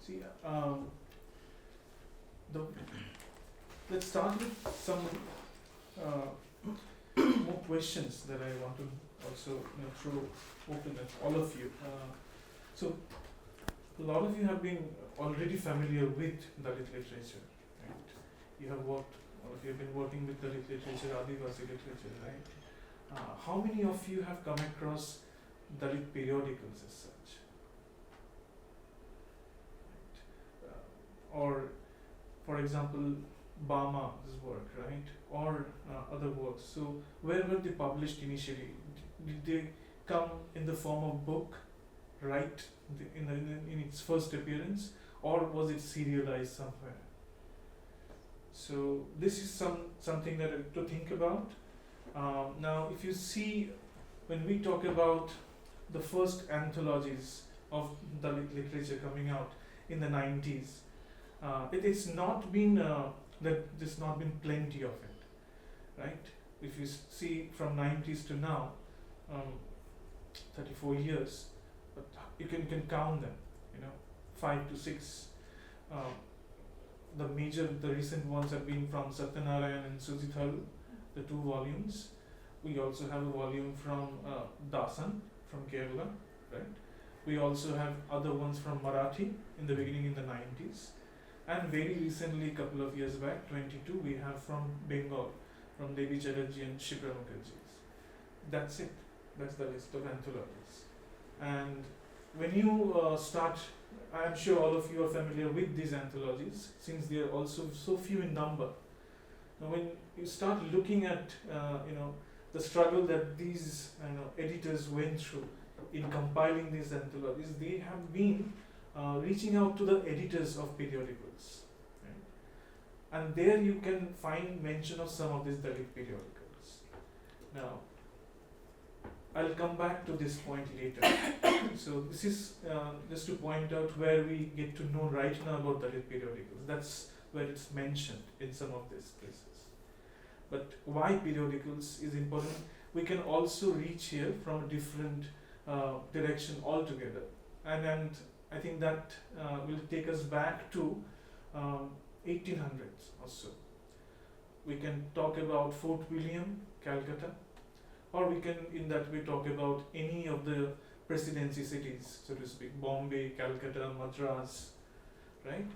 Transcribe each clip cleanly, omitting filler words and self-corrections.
See, the, let's start with some more questions that I want to also throw open at all of you. So, a lot of you have been already familiar with Dalit literature, right? You have worked, all of you have been working with Dalit literature, Adivasi literature, right? How many of you have come across Dalit periodicals as such? Right. Or, for example, Bama's work, right? Or other works. So, where were they published initially? Did they come in the form of book, right? In its first appearance, or was it serialized somewhere? So this is something that to think about. Now, if you see, when we talk about the first anthologies of Dalit literature coming out in the 90s, it's not been that there's not been plenty of it, right? If you see from 90s to now, 34 years, but you can count them, 5 to 6. The recent ones have been from Satyanarayan and Sujithal, the 2 volumes. We also have a volume from Dasan from Kerala, right? We also have other ones from Marathi in the beginning in the 90s. And very recently, a couple of years back, 22, we have from Bengal, from Devi Chatterjee and Shikra Mukherjee's. That's it. That's the list of anthologies. And when you start, I am sure all of you are familiar with these anthologies, since they are also so few in number. Now, when you start looking at, the struggle that these editors went through in compiling these anthologies, they have been reaching out to the editors of periodicals, right? And there you can find mention of some of these Dalit periodicals. Now, I'll come back to this point later. So this is just to point out where we get to know right now about Dalit periodicals. That's where it's mentioned in some of these places. But why periodicals is important. We can also reach here from a different direction altogether. And I think that will take us back to 1800s or so. We can talk about Fort William, Calcutta, or we can in that way talk about any of the presidency cities, so to speak, Bombay, Calcutta, Madras, right?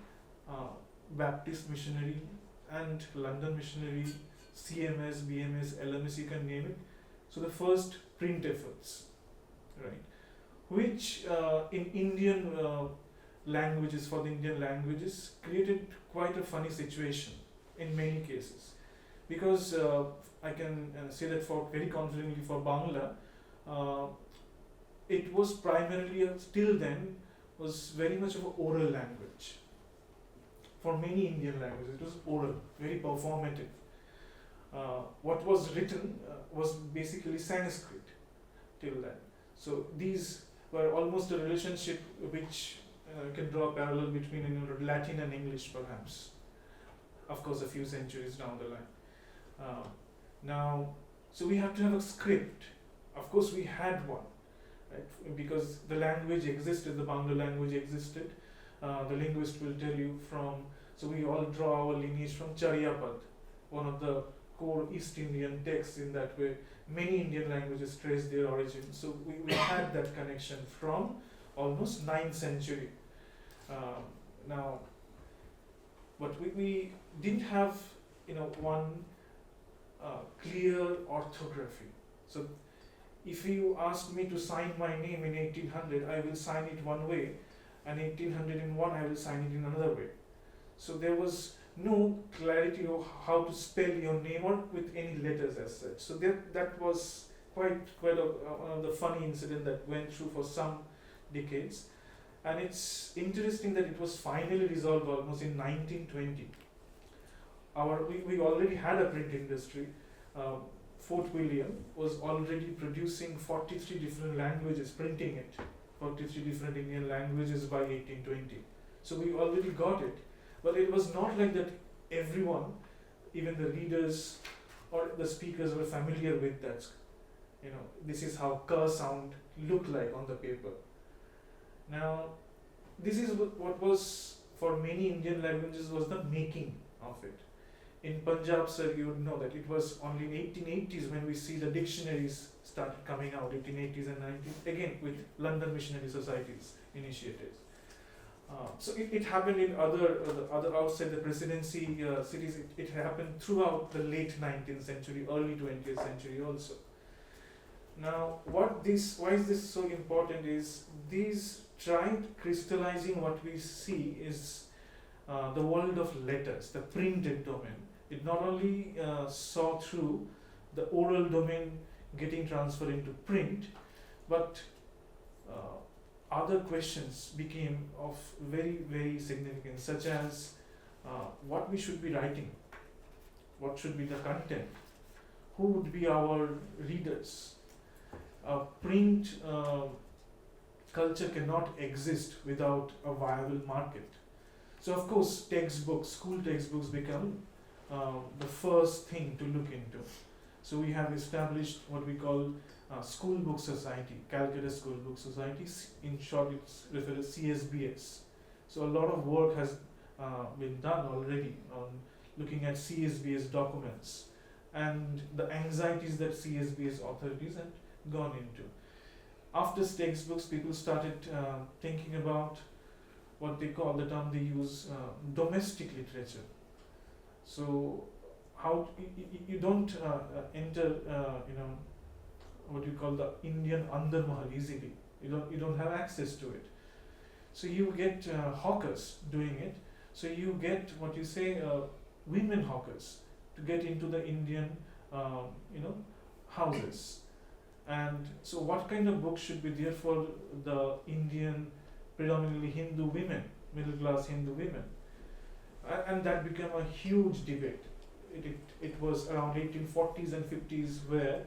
Baptist missionary and London missionary, CMS, BMS, LMS, you can name it. So the first print efforts, right? Which in Indian languages, for the Indian languages, created quite a funny situation in many cases. Because I can say that very confidently for Bangla, it was primarily, till then, was very much of an oral language. For many Indian languages, it was oral, very performative. What was written was basically Sanskrit till then. So these were almost a relationship which can draw a parallel between Latin and English, perhaps. Of course, a few centuries down the line. Now, so we have to have a script. Of course, we had one, right? Because the language existed, the Bangla language existed. The linguist will tell you so we all draw our lineage from Charyapad, one of the core East Indian texts in that way. Many Indian languages trace their origin. So we had that connection from almost 9th century. Now, but we didn't have, one clear orthography. So if you ask me to sign my name in 1800, I will sign it one way, and 1801 I will sign it in another way. So there was no clarity of how to spell your name or with any letters as such. So that was quite one of the funny incident that went through for some decades. And it's interesting that it was finally resolved almost in 1920. We already had a print industry. Fort William was already producing 43 different languages, printing it, 43 different Indian languages by 1820. So we already got it. But it was not like that everyone, even the readers or the speakers, were familiar with that. This is how ka sound looked like on the paper. Now, this is what was for many Indian languages was the making of it. In Punjab, sir, you would know that it was only in 1880s when we see the dictionaries started coming out, 1880s and 90s, again with London Missionary Society's initiatives. So it happened in other outside the presidency cities. It happened throughout the late 19th century, early 20th century also. Now, why is this so important is these tried crystallizing what we see is the world of letters, the printed domain. It not only saw through the oral domain getting transferred into print, but other questions became of very, very significance, such as what we should be writing, what should be the content, who would be our readers. Print culture cannot exist without a viable market. So of course textbooks, school textbooks become the first thing to look into. So we have established what we call School Book Society, Calcutta School Book Society. In short, it's referred as CSBS. So a lot of work has been done already on looking at CSBS documents and the anxieties that CSBS authorities had gone into. After textbooks, people started thinking about what they call, the term they use, domestic literature. So how you don't enter, what you call the Indian undermahal easily. You don't have access to it. So you get hawkers doing it. So you get what you say women hawkers to get into the Indian houses. And so what kind of books should be there for the Indian predominantly Hindu women, middle class Hindu women? And that became a huge debate. It was around 1840s and 50s where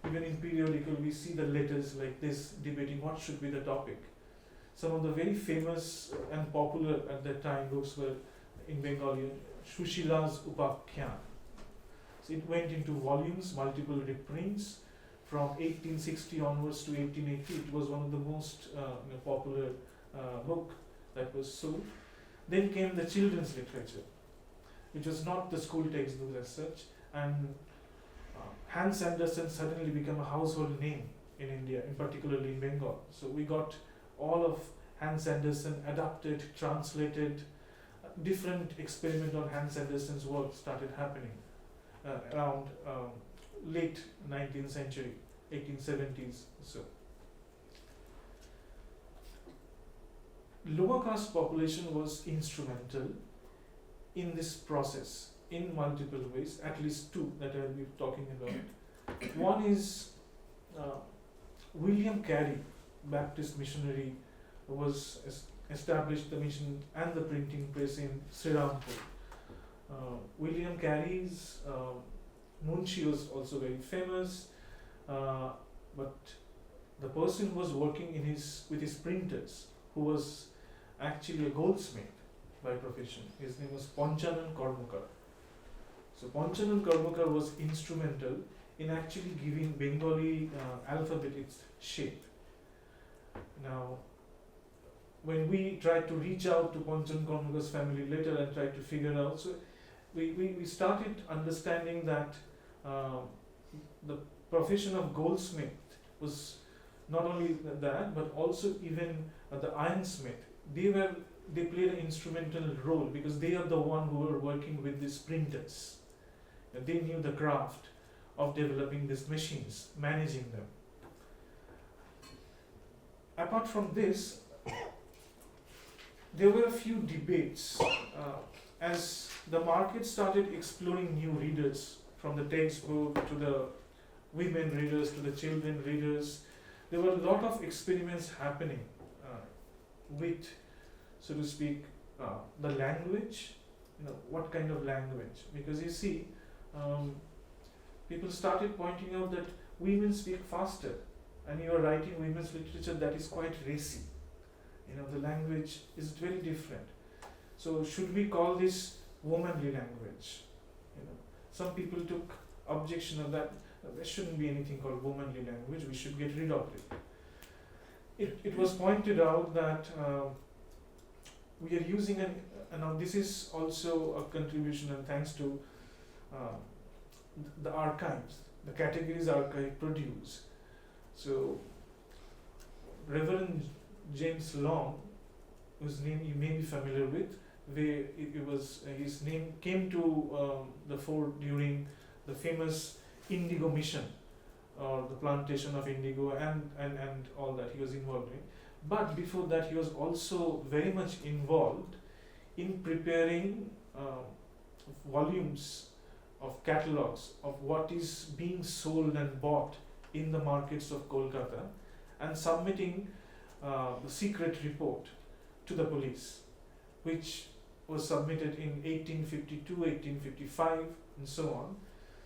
even in periodical we see the letters like this debating what should be the topic. Some of the very famous and popular at that time books were in Bengali, Shushila's Upakhyan. So it went into volumes, multiple reprints. From 1860 onwards to 1880, it was one of the most popular book that was sold. Then came the children's literature, which was not the school textbook as such, and Hans Andersen suddenly became a household name in India, in particularly in Bengal. So we got all of Hans Andersen adapted, translated, different experiment on Hans Andersen's work started happening around late 19th century, 1870s. So lower caste population was instrumental in this process in multiple ways, at least two that I will be talking about. One is William Carey, Baptist missionary, was established the mission and the printing press in Srirampur. William Carey's Munshi was also very famous, but the person who was working with his printers, who was actually a goldsmith by profession, his name was Panchanan Karmakar. So Panchanan Karmakar was instrumental in actually giving Bengali alphabet its shape. Now, when we tried to reach out to Panchanan Karmakar's family later and tried to figure out, so we started understanding that the profession of goldsmith was not only that, but also even the ironsmith. They played an instrumental role because they are the one who were working with these printers. And they knew the craft of developing these machines, managing them. Apart from this, there were a few debates as the market started exploring new readers, from the textbook to the women readers to the children readers. There were a lot of experiments happening with, so to speak, the language. What kind of language? Because you see, people started pointing out that women speak faster, and you are writing women's literature that is quite racy. The language is very different. So should we call this womanly language? Some people took objection of that. There shouldn't be anything called womanly language. We should get rid of it. It was pointed out that we are using now this is also a contribution and thanks to the archives, the categories archive produce. So Reverend James Long, whose name you may be familiar with, where it was his name came to the fore during the famous indigo mission, or the plantation of indigo, and all that he was involved in. But before that, he was also very much involved in preparing volumes of catalogs of what is being sold and bought in the markets of Kolkata, and submitting the secret report to the police, which was submitted in 1852, 1855, and so on.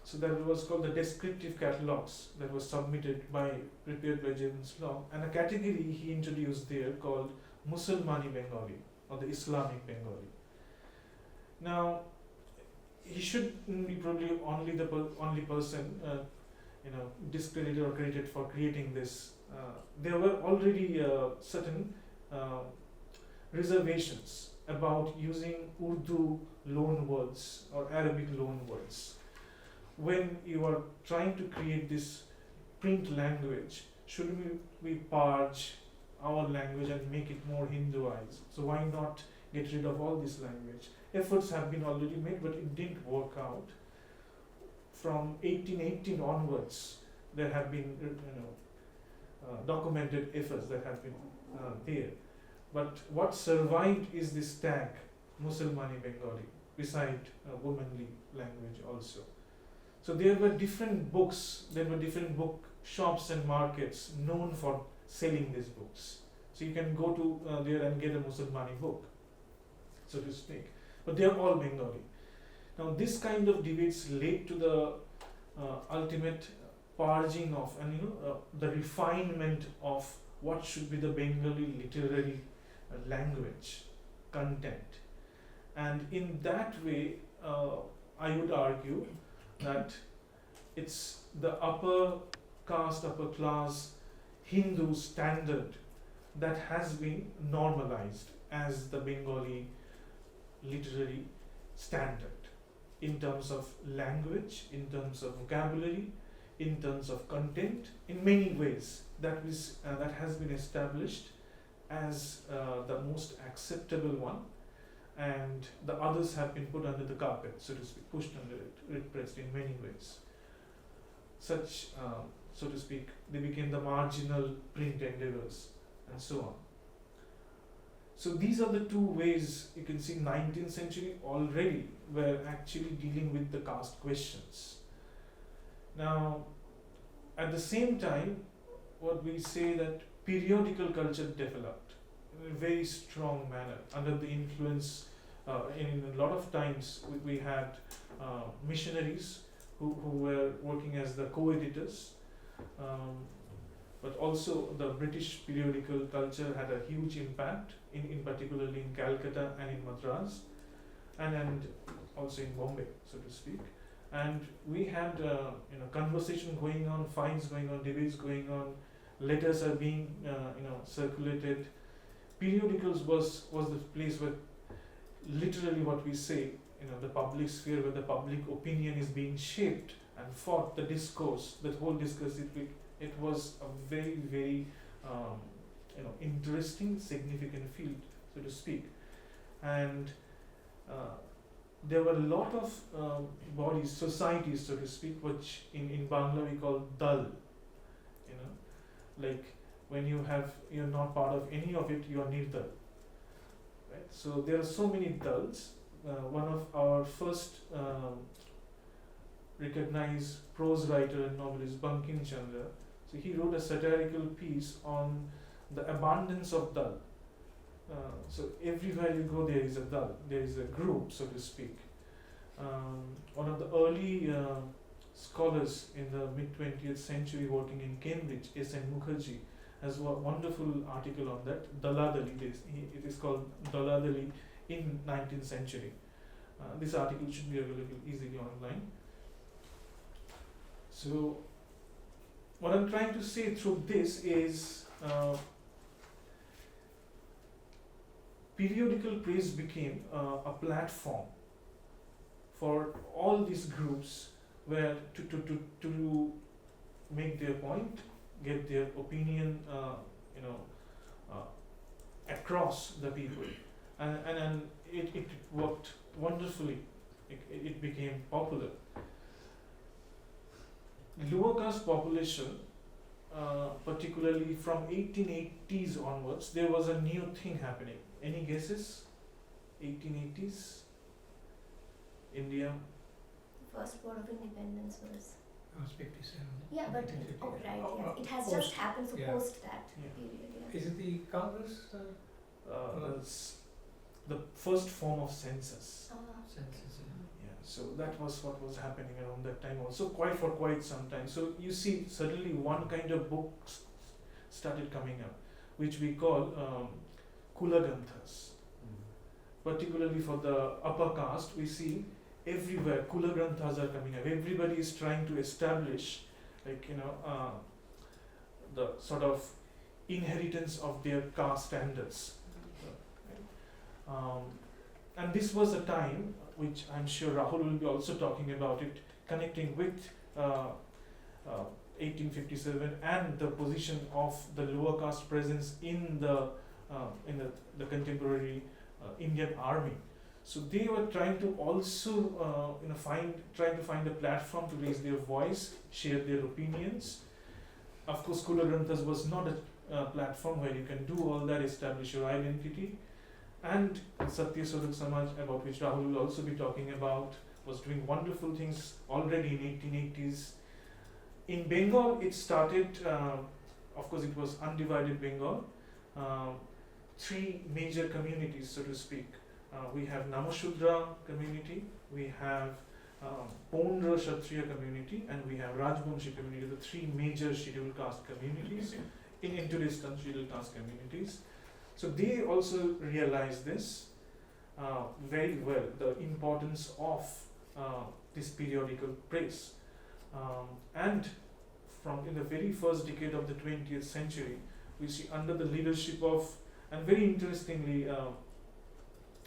So that was called the descriptive catalogs that was prepared by James Long, and a category he introduced there called Musalmani Bengali, or the Islamic Bengali. Now, he should be probably only the only person discredited or credited for creating this. There were already certain reservations about using Urdu loan words or Arabic loan words. When you are trying to create this print language, shouldn't we purge our language and make it more Hinduized? So why not get rid of all this language? Efforts have been already made, but it didn't work out. From 1818 onwards, there have been documented efforts that have been there. But what survived is this tag, Musalmani Bengali, beside womanly language also. So there were different books, there were different book shops and markets known for selling these books. So you can go to there and get a Musalmani book, so to speak. But they are all Bengali. Now this kind of debates led to the ultimate purging of and the refinement of what should be the Bengali literary language content. And in that way, I would argue that it's the upper caste, upper class Hindu standard that has been normalized as the Bengali literary standard in terms of language, in terms of vocabulary, in terms of content, in many ways. That has been established as the most acceptable one, and the others have been put under the carpet, so to speak, pushed under it, repressed in many ways. Such, so to speak, they became the marginal print endeavors, and so on. So these are the two ways you can see 19th century already were actually dealing with the caste questions. Now, at the same time, what we say that periodical culture developed in a very strong manner under the influence. In a lot of times we had missionaries who were working as the co-editors, but also the British periodical culture had a huge impact in particularly in Calcutta and in Madras, and also in Bombay, so to speak. And we had conversation going on, fights going on, debates going on, letters are being circulated. Periodicals was the place where literally what we say, the public sphere, where the public opinion is being shaped and fought, the discourse, that whole discourse, it was a very, very interesting, significant field, so to speak. And there were a lot of bodies, societies, so to speak, which in Bangla we call Dhale. Like when you're not part of any of it, you are Nirdal. Right? So there are so many Dhals. One of our first recognized prose writer and novelist, Bankim Chandra, so he wrote a satirical piece on the abundance of Dhal. So everywhere you go, there is a Dhal, there is a group, so to speak. One of the early scholars in the mid-20th century working in Cambridge, S.N. Mukherjee, has a wonderful article on that, Dalit. It is called Dalit in 19th century. This article should be available easily online. So, what I'm trying to say through this is periodical press became a platform for all these groups where to make their point, get their opinion, you know, across the people, and it worked wonderfully. It became popular. Lower caste population, particularly from 1880s onwards, there was a new thing happening. Any guesses? 1880s, India. First word of independence was. was 57. Yeah, but oh right, yeah, it has just happened. So yeah. post that Yeah. period. Yeah. Is it the Congress That's the first form of census. census? Yeah, so that was what was happening around that time also, for quite some time. So you see, suddenly one kind of books started coming up, which we call Kula Granthas. Particularly for the upper caste, we see everywhere Kula Granthas are coming up. Everybody is trying to establish, like, the sort of inheritance of their caste standards. And this was a time which I'm sure Rahul will be also talking about it, connecting with 1857 and the position of the lower caste presence in the contemporary Indian army. So they were trying to also trying to find a platform to raise their voice, share their opinions. Of course, Kula Granthas was not a platform where you can do all that, establish your identity. And Satya Swadhak Samaj, about which Rahul will also be talking about, was doing wonderful things already in 1880s. In Bengal, it started, of course it was undivided Bengal, three major communities, so to speak. We have Namashudra community, we have Pondra Kshatriya community, and we have Rajbonshi community, the three major scheduled caste communities in today's scheduled caste communities. So they also realized this very well, the importance of this periodical press. And from in the very first decade of the 20th century, we see under the leadership of, and very interestingly,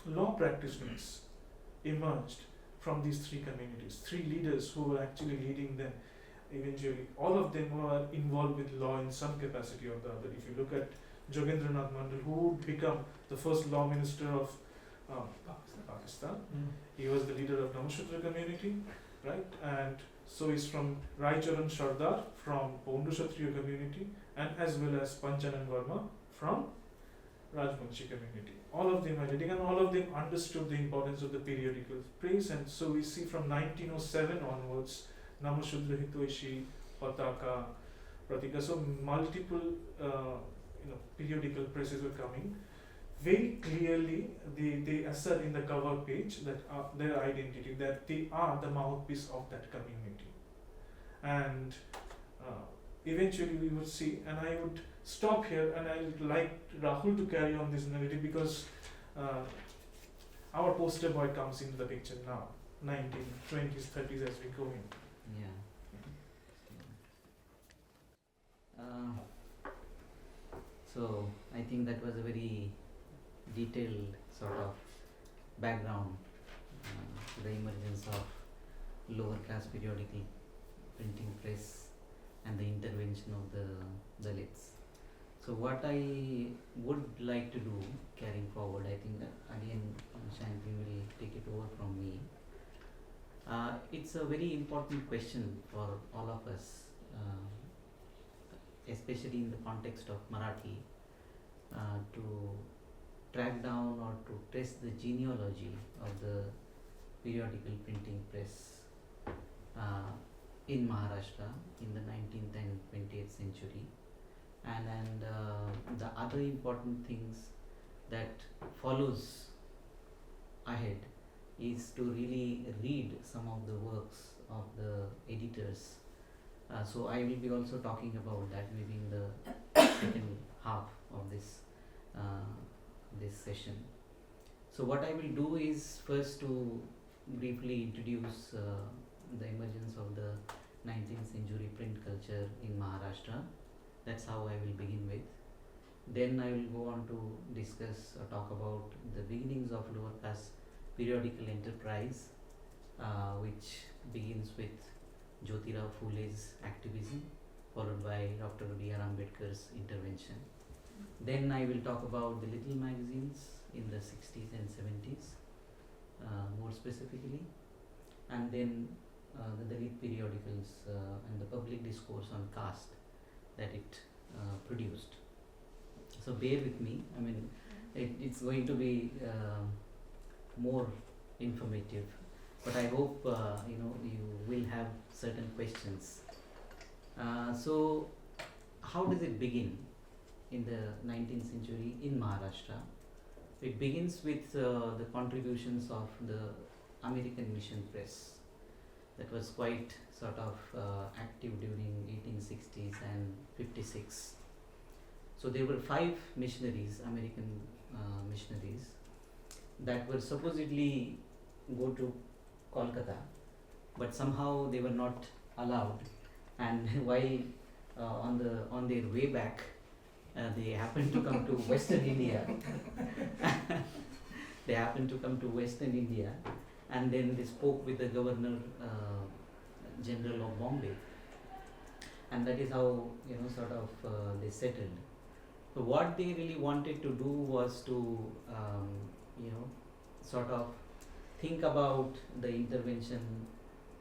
law practitioners emerged from these three communities, three leaders who were actually leading them. Eventually, all of them were involved with law in some capacity or the other. If you look at Jogendranath Mondal, who would become the first law minister of Pakistan, he was the leader of Namashudra community, right? And so is from Raicharan Sardar from Pondu Kshatriya community, and as well as Panchanan Verma from Rajbanshi community. All of them are leading, and all of them understood the importance of the periodical press. And so we see from 1907 onwards, Namashudra Hitoishi, Pataka, Pratika, so multiple periodical presses were coming. Very clearly, they assert in the cover page that their identity, that they are the mouthpiece of that community. And eventually we would see, and I would stop here, and I would like Rahul to carry on this narrative, because our poster boy comes into the picture now, 1920s, 30s as we go in. Yeah. So I think that was a very detailed sort of background to the emergence of lower class periodical printing press and the intervention of the Dalits. So what I would like to do carrying forward, I think that again Shanti will take it over from me. It's a very important question for all of us, especially in the context of Marathi, to track down or to trace the genealogy of the periodical printing press in Maharashtra in the 19th and 20th century. And the other important things that follows ahead is to really read some of the works of the editors. So I will be also talking about that maybe in the second half of this session. So what I will do is first to briefly introduce the emergence of the 19th century print culture in Maharashtra. That's how I will begin with. Then I will go on to discuss or talk about the beginnings of lower class periodical enterprise, which begins with Jyotirao Phule's activism, followed by Dr. B.R. Ambedkar's intervention. Then I will talk about the little magazines in the 60s and 70s, more specifically, and then the Dalit periodicals and the public discourse on caste that it produced. So bear with me. I mean, it's going to be more informative, but I hope you will have certain questions. So, how does it begin in the 19th century in Maharashtra? It begins with the contributions of the American mission press that was quite sort of active during 1860s and 56. So there were 5 missionaries, American missionaries, that were supposedly go to Kolkata, but somehow they were not allowed, and while on their way back, they happened to come to Western India. They happened to come to Western India, and then they spoke with the Governor General of Bombay, and that is how they settled. So what they really wanted to do was to sort of think about the intervention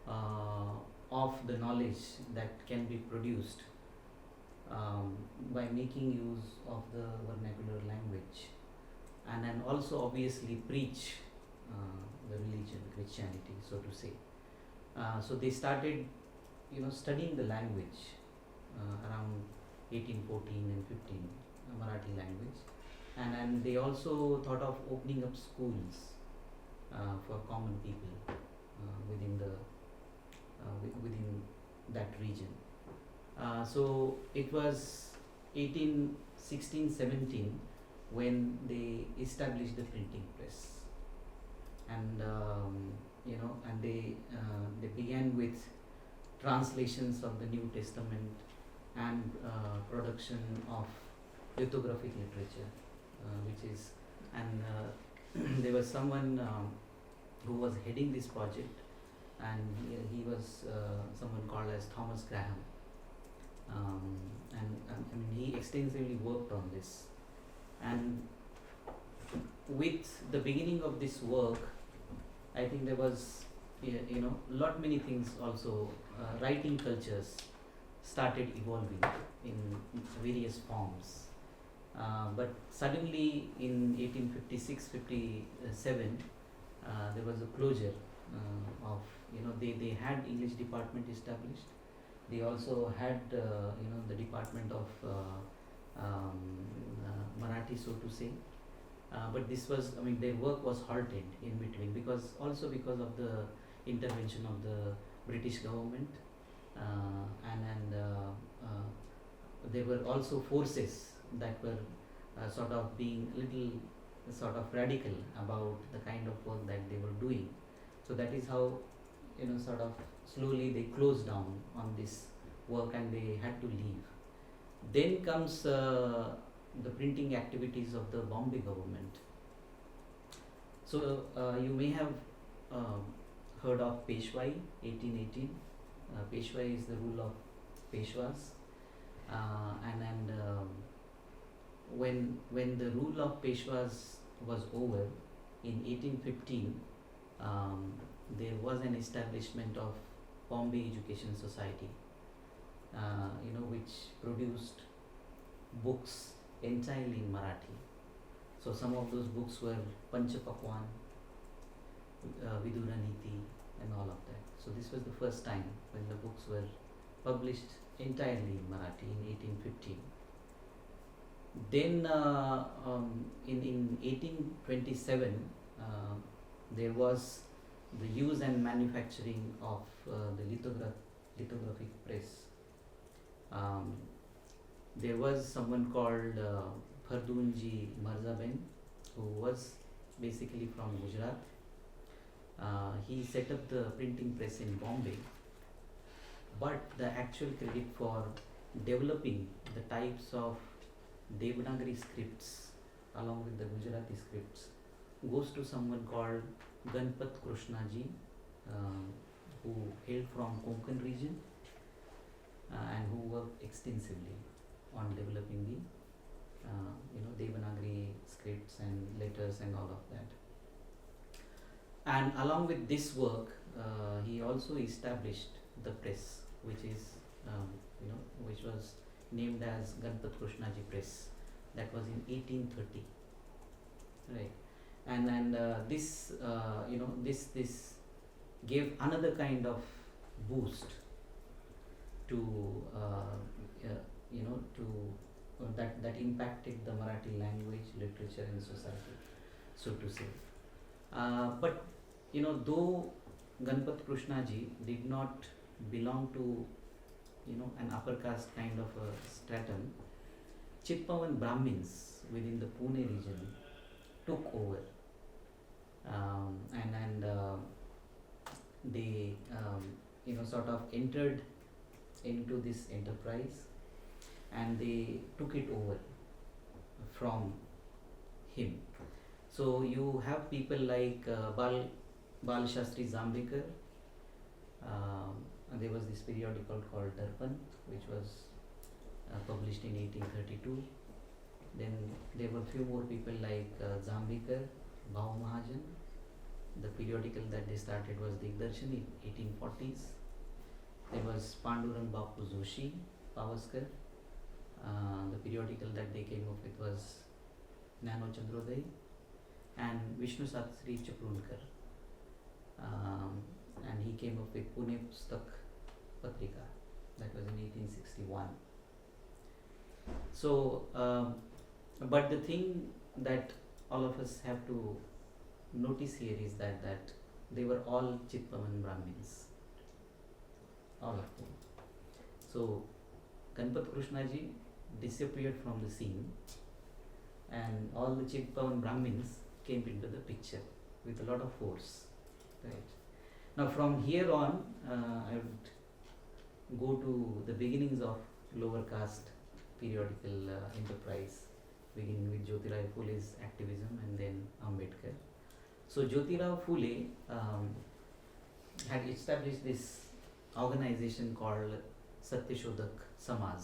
of the knowledge that can be produced by making use of the vernacular language, and then also obviously preach the religion, Christianity, so to say. So they started studying the language around 1814 and 15, Marathi language, and they also thought of opening up schools for common people within that region. So it was 1816-17 when they established the printing press, and and they began with translations of the New Testament and production of lithographic literature, which is, and there was someone who was heading this project, and he was someone called as Thomas Graham, and I mean, he extensively worked on this. And with the beginning of this work, I think there was many things also. Writing cultures started evolving in various forms, but suddenly in 1856-57 there was a closure of they had English department established. They also had the department of Marathi, so to say, but this was, I mean, their work was halted in between because of the intervention of the British government, and there were also forces that were sort of being little sort of radical about the kind of work that they were doing. So that is how sort of slowly they closed down on this work and they had to leave. Then comes the printing activities of the Bombay government. So you may have heard of Peshwai, 1818. Peshwai is the rule of Peshwas, and when the rule of Peshwas was over in 1815, there was an establishment of Bombay Education Society, which produced books entirely in Marathi. So some of those books were Panchapakwan, Vidura Niti, and all of that. So this was the first time when the books were published entirely in Marathi in 1815. Then in 1827 there was the use and manufacturing of the lithographic press. There was someone called Phardunji Marzaben, who was basically from Gujarat. He set up the printing press in Bombay, but the actual credit for developing the types of Devanagari scripts along with the Gujarati scripts goes to someone called Ganpat Krishnaji, who hailed from Konkan region and who worked extensively on developing the Devanagari scripts and letters and all of that. And along with this work, he also established the press, which is which was named as Ganpat Krishnaji Press. That was in 1830, right? And this this gave another kind of boost to that impacted the Marathi language, literature, and society, so to say. But though Ganpat Krishnaji did not belong to an upper caste kind of a stratum, Chitpavan Brahmins within the Pune region took over, and they sort of entered into this enterprise, and they took it over from him. So you have people like Bal Shastri Zambekar. There was this periodical called Darpan, which was published in 1832. Then there were few more people like Zambekar, Bhau Mahajan. The periodical that they started was Digdarshan in 1840s. There was Pandurang Bapu Joshi, Pavaskar. The periodical that they came up with was Nano Chandrodai, and Vishnu Sastri Chaprulkar. And he came up with Pune Pustak Patrika. That was in 1861. So, but the thing that all of us have to notice here is that they were all Chitpavan Brahmins, all of them. So, Ganpat Krishnaji disappeared from the scene, and all the Chitpavan Brahmins came into the picture with a lot of force, right? Now from here on, I would go to the beginnings of lower caste periodical enterprise, beginning with Jyotirao Phule's activism and then Ambedkar. So Jyotirao Phule had established this organization called Satyashodhak Samaj,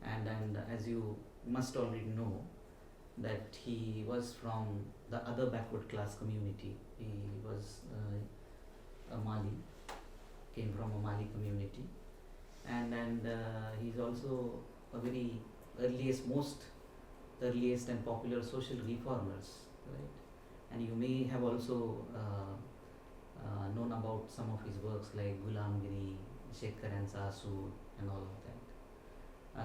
and as you must already know, that he was from the other backward class community. He was a Mali, came from a Mali community, and he's also a very most earliest and popular social reformers, right? And you may have also known about some of his works like Gulamgiri, Shekhar and Sasu and all of that.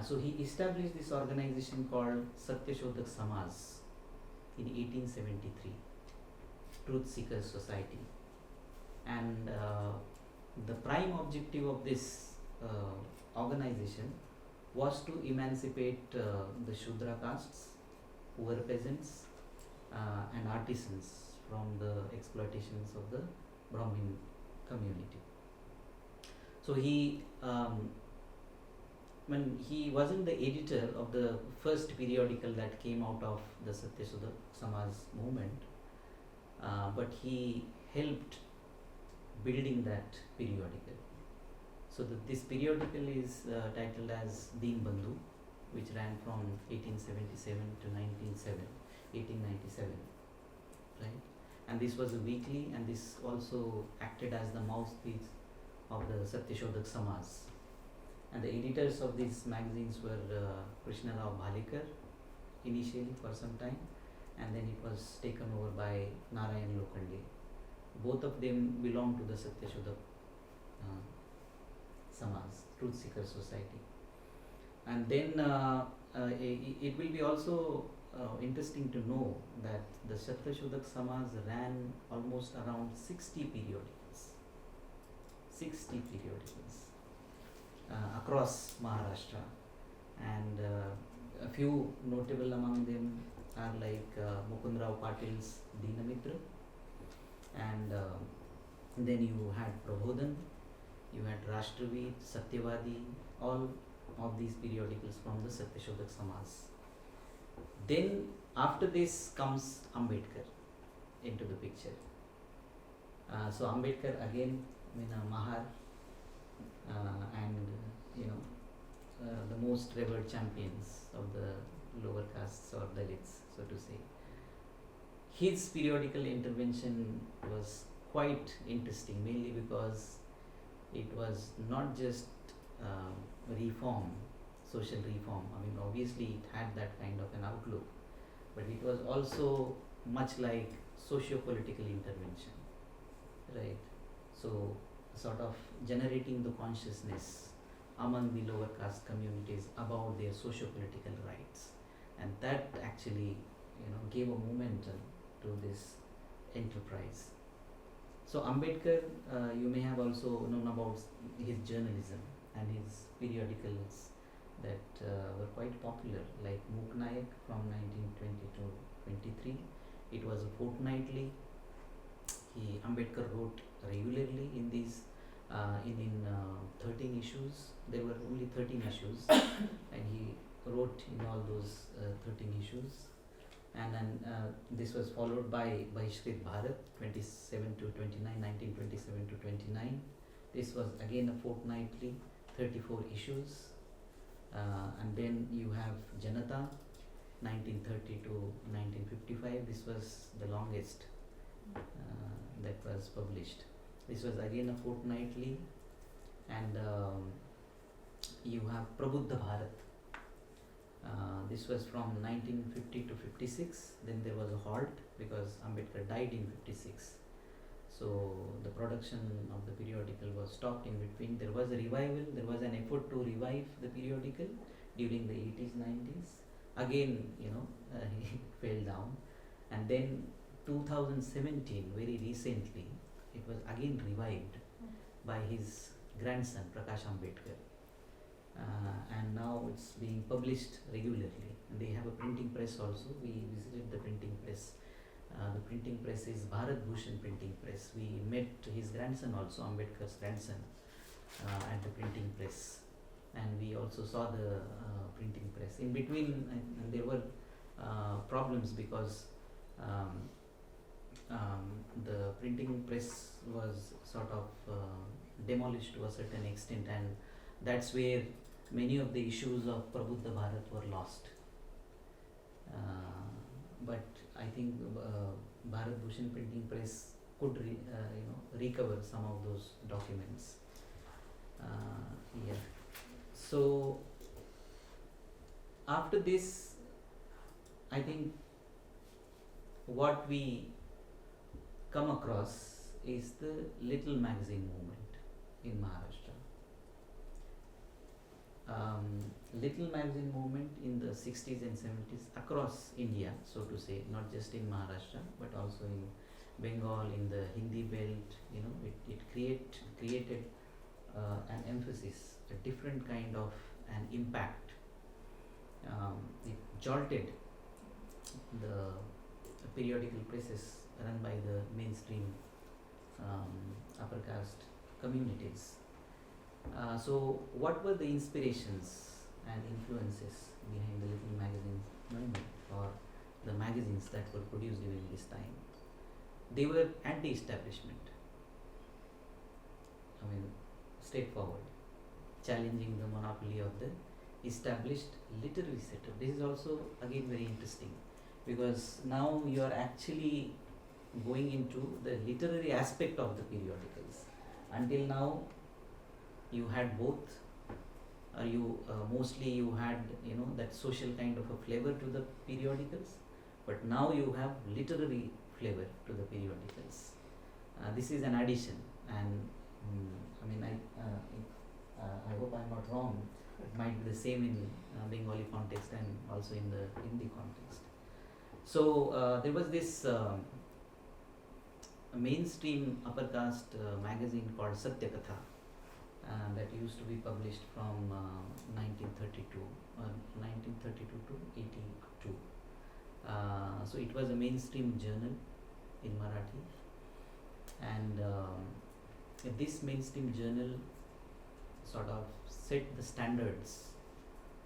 So he established this organization called Satyashodhak Samaj in 1873, Truth Seekers Society. And the prime objective of this organization was to emancipate the Shudra castes, poor peasants and artisans from the exploitations of the Brahmin community. So he wasn't the editor of the first periodical that came out of the Satyashodhak Samaj movement, but he helped building that periodical. So this periodical is titled as Deen Bandhu, which ran from 1877 to 1897, right? And this was a weekly, and this also acted as the mouthpiece of the Satyashodhak Samaj. And the editors of these magazines were Krishna Rao Bhalekar initially for some time, and then it was taken over by Narayan Lokhande. Both of them belong to the Satyashodhak Samaj, Truth Seeker Society. And then it will be also interesting to know that the Satyashodhak Samaj ran almost around 60 periodicals. 60 periodicals across Maharashtra, and a few notable among them are like Mukundrao Patil's Dinamitra, and then you had Prabodhan, you had Rashtravid, Satyavadi, all of these periodicals from the Satyashodhak Samaj Then after this comes Ambedkar into the picture. So Ambedkar again, a Mahar, and the most revered champions of the lower castes or Dalits, so to say. His periodical intervention was quite interesting, mainly because it was not just reform, social reform. Obviously it had that kind of an outlook, but it was also much like socio-political intervention, right? So, sort of generating the consciousness among the lower caste communities about their socio-political rights, and that actually gave a momentum to this enterprise. So Ambedkar, you may have also known about his journalism and his periodicals that were quite popular, like Muknayak from 1920 to 23. It was a fortnightly. Ambedkar wrote regularly in these in 13 issues. There were only 13 issues and he wrote in all those 13 issues. And then this was followed by Bahishkrit Bharat 27 to 29, 1927 to 29. This was again a fortnightly, 34 issues. And then you have Janata 1930 to 1955. This was the longest that was published. This was again a fortnightly. And you have Prabuddha Bharat. This was from 1950 to 56. Then there was a halt because Ambedkar died in 56. So the production of the periodical was stopped in between. There was a revival. There was an effort to revive the periodical during the 80s, 90s. Again, he fell down. And then 2017, very recently, it was again revived by his grandson Prakash Ambedkar. And now it's being published regularly. And they have a printing press also. We visited the printing press. The printing press is Bharat Bhushan printing press. We met his grandson also, Ambedkar's grandson, at the printing press. And we also saw the printing press. In between, and there were problems because the printing press was sort of demolished to a certain extent, and that's where many of the issues of Prabuddha Bharat were lost. But I think Bharat Bhushan printing press could recover some of those documents. So after this, I think what we come across is the Little Magazine movement in Maharashtra. Little Magazine movement in the 60s and 70s across India, so to say, not just in Maharashtra but also in Bengal, in the Hindi belt. It created an emphasis, a different kind of an impact. It jolted the periodical presses run by the mainstream upper caste communities. So what were the inspirations and influences behind the Little Magazine movement, or the magazines that were produced during this time? They were anti-establishment. Straightforward, challenging the monopoly of the established literary setup. This is also again very interesting, because now you are actually going into the literary aspect of the periodicals. Until now, you had both, or mostly you had that social kind of a flavor to the periodicals, but now you have literary flavor to the periodicals. This is an addition, and I hope I'm not wrong. It might be the same in Bengali context and also in the Hindi context. So there was this mainstream upper caste magazine called Satyakatha that used to be published from 1932 to 82. So it was a mainstream journal in Marathi, and this mainstream journal sort of set the standards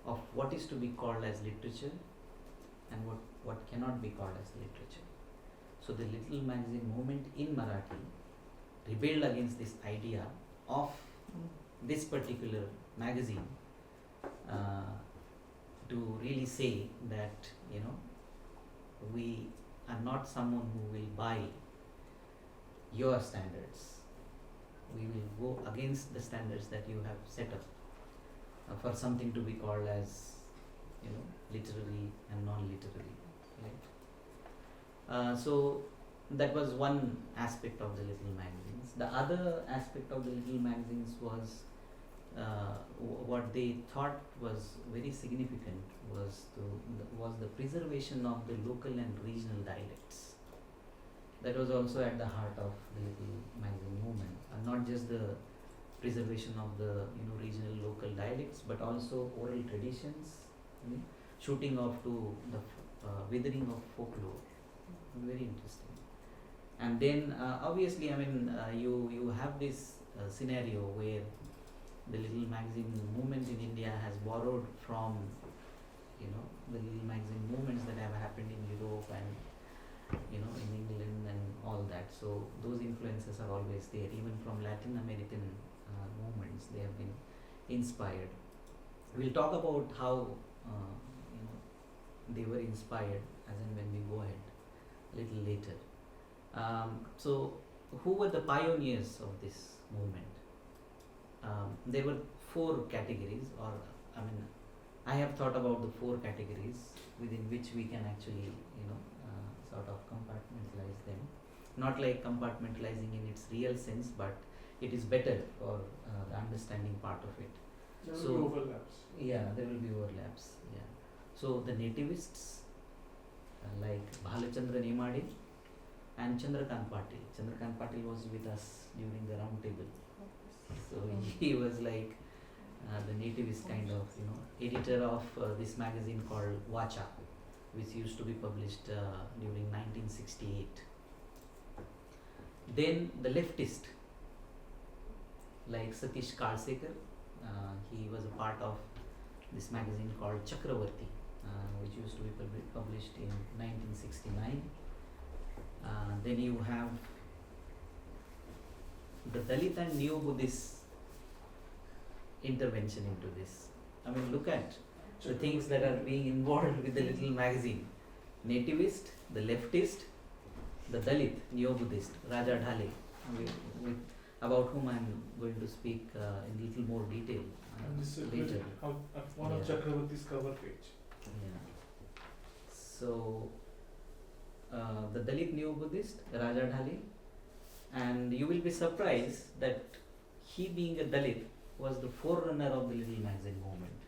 of what is to be called as literature and what cannot be called as literature. So the little magazine movement in Marathi rebelled against this idea of this particular magazine, to really say that, you know, we are not someone who will buy your standards. We will go against the standards that you have set up for something to be called as, you know, literary and non-literary, right? So that was one aspect of the little magazines. The other aspect of the little magazines was what they thought was very significant was the preservation of the local and regional dialects. That was also at the heart of the little magazine movement, and not just the preservation of the, you know, regional local dialects, but also oral traditions, shooting off to the withering of folklore. Very interesting. And then obviously, I mean, you have this scenario where the little magazine movement in India has borrowed from, you know, the little magazine movements that have happened in Europe and, you know, in England and all that. So those influences are always there. Even from Latin American movements, they have been inspired. We'll talk about how you know, they were inspired as and when we go ahead a little later. So who were the pioneers of this movement? There were 4 categories, or I mean, I have thought about the 4 categories within which we can actually, you know, sort of compartmentalize them. Not like compartmentalizing in its real sense, but it is better for the understanding part of it. There will So- be overlaps. Yeah, there will be overlaps. Yeah. So the nativists like Bhalachandra Nemade and Chandrakant Patil. Chandrakant Patil was with us during the round table. So he was like the nativist kind of, you know, editor of this magazine called Vacha, which used to be published during 1968. Then the leftist, like Satish Kalsekar, he was a part of this magazine called Chakravarty, which used to be published in 1969. Then you have the Dalit and Neo-Buddhist intervention into this. I mean, look at the things that are being involved with the little magazine. Nativist, the leftist, the Dalit, Neo-Buddhist, Raja Dhale, about whom I am going to speak in little more detail And this is later. one of Yeah. Chakravarty's cover page. Yeah. So, the Dalit Neo-Buddhist, Raja Dhale, and you will be surprised that he, being a Dalit, was the forerunner of the little magazine movement.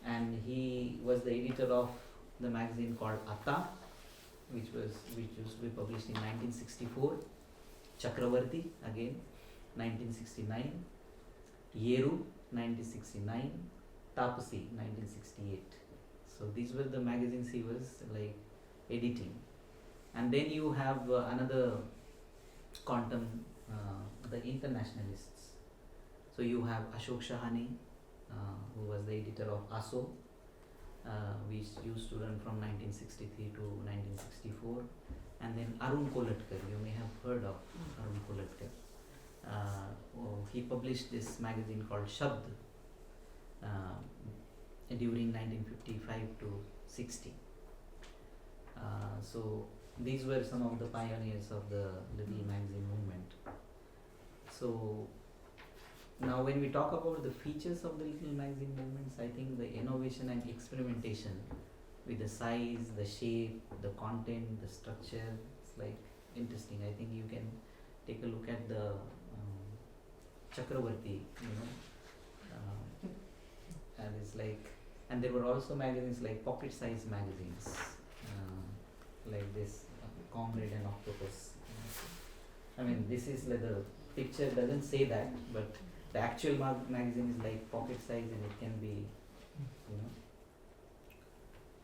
And he was the editor of the magazine called Atta, which used to be published in 1964. Chakravarty, again, 1969. Yeru, 1969. Tapasi, 1968. So these were the magazines he was like editing. And then you have another quantum, the internationalists. So you have Ashok Shahani, who was the editor of ASO, which used to run from 1963 to 1964. And then Arun Kolatkar, you may have heard of Arun Kolatkar. He published this magazine called Shabd during 1955 to 60. So these were some of the pioneers of the little magazine movement. So now when we talk about the features of the little magazine movements, I think the innovation and experimentation with the size, the shape, the content, the structure, it's like interesting. I think you can take a look at the Chakravarty, you know, and it's like, and there were also magazines like pocket size magazines, like this Comrade and Octopus. I mean, this is like the picture doesn't say that, but the actual magazine is like pocket size, and it can be, you know,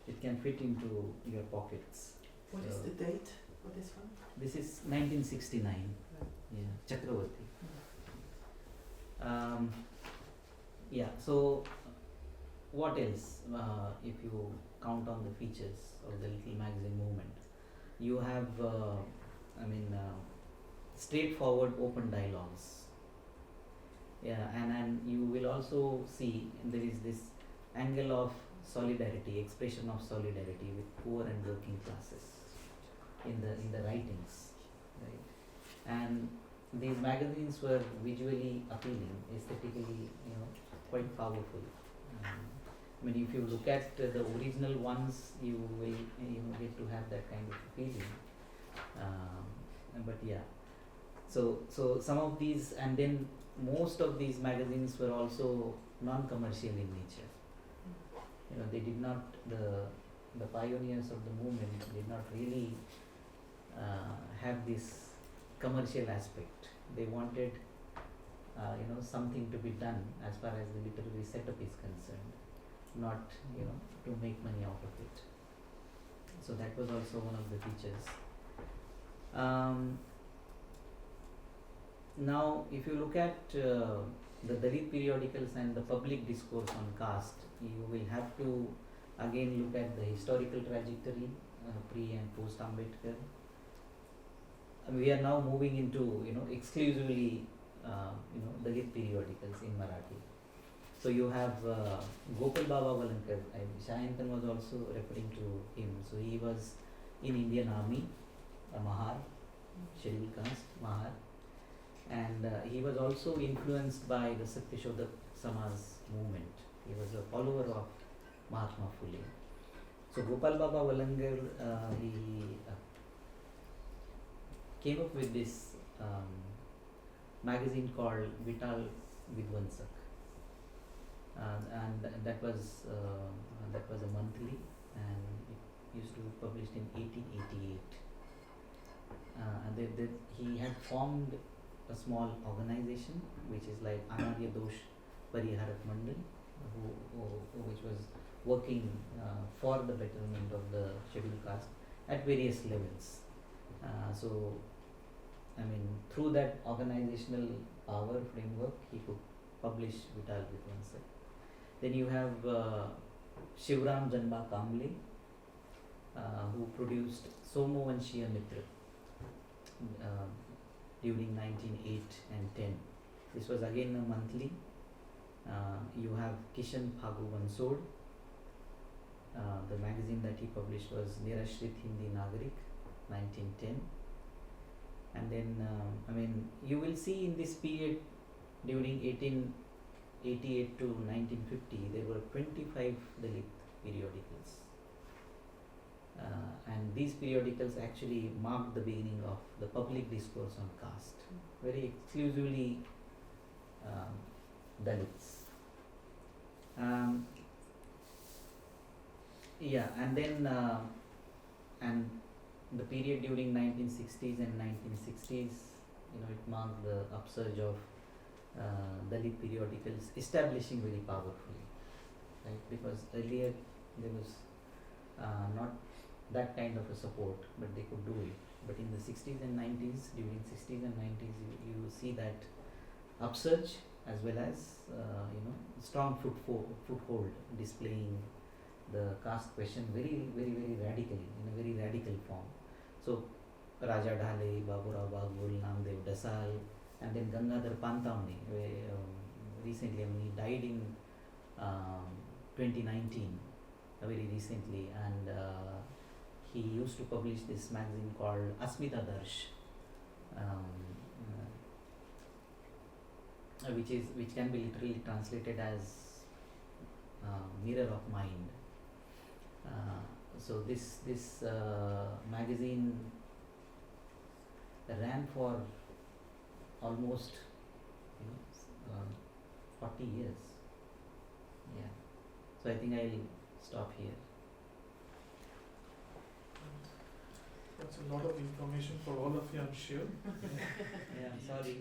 it can fit into your pockets. What is the date for this one? This is 1969. Yeah, Chakravarty. Yeah, so what else? If you count on the features of the little magazine movement, you have, straightforward open dialogues. Yeah, and you will also see there is this angle of solidarity, expression of solidarity with poor and working classes in the writings, right? And these magazines were visually appealing, aesthetically, quite powerful. If you look at the original ones, you will get to have that kind of feeling. But yeah, so some of these, and then most of these magazines were also non-commercial in nature. They did not, the pioneers of the movement did not really have this commercial aspect. They wanted something to be done as far as the literary setup is concerned, not to make money out of it. So that was also one of the features. Now if you look at the Dalit periodicals and the public discourse on caste, you will have to again look at the historical trajectory, pre and post Ambedkar. We are now moving into exclusively Dalit periodicals in Marathi. So you have Gopal Baba Valankar. Sayantan was also referring to him. So he was in Indian Army, a Mahar, scheduled caste Mahar, and he was also influenced by the Satyashodak Samaj movement. He was a follower of Mahatma Phule. So Gopal Baba Valankar, he came up with this magazine called Vital Vidwansak, and that was a monthly, and it used to be published in 1888. And he had formed a small organization which is like Anarya Dosh Pariharak Mondal, which was working for the betterment of the scheduled caste at various levels. So through that organizational power framework, he could publish Vital Vidwansak. Then you have Shivram Janba Kamble, who produced Somovanshiya Mitra during 1908 and 10. This was again a monthly. You have Kishan Phagu Vansod. The magazine that he published was Nirashrit Hindi Nagarik, 1910. And then, you will see in this period during 1888 to 1950, there were 25 Dalit periodicals. And these periodicals actually marked the beginning of the public discourse on caste, very exclusively Dalits. And then and the period during 1960s and 1960s, it marked the upsurge of Dalit periodicals establishing very powerfully, right? Because earlier there was not that kind of a support, but they could do it. But in the 60s and 90s, during 60s and 90s, you see that upsurge as well as strong foothold displaying the caste question very, very, very radically, in a very radical form. So Raja Dhale, Baburao, Bagul, Namdev, Dasal, and then Gangadhar Pantavne, recently, he died in 2019, very recently, and he used to publish this magazine called Asmita Darsh, which can be literally translated as mirror of mind. So this magazine ran for almost 40 years. Yeah. So I think I'll stop here. That's a lot of information for all of you, I'm sure. Yeah, I'm sorry.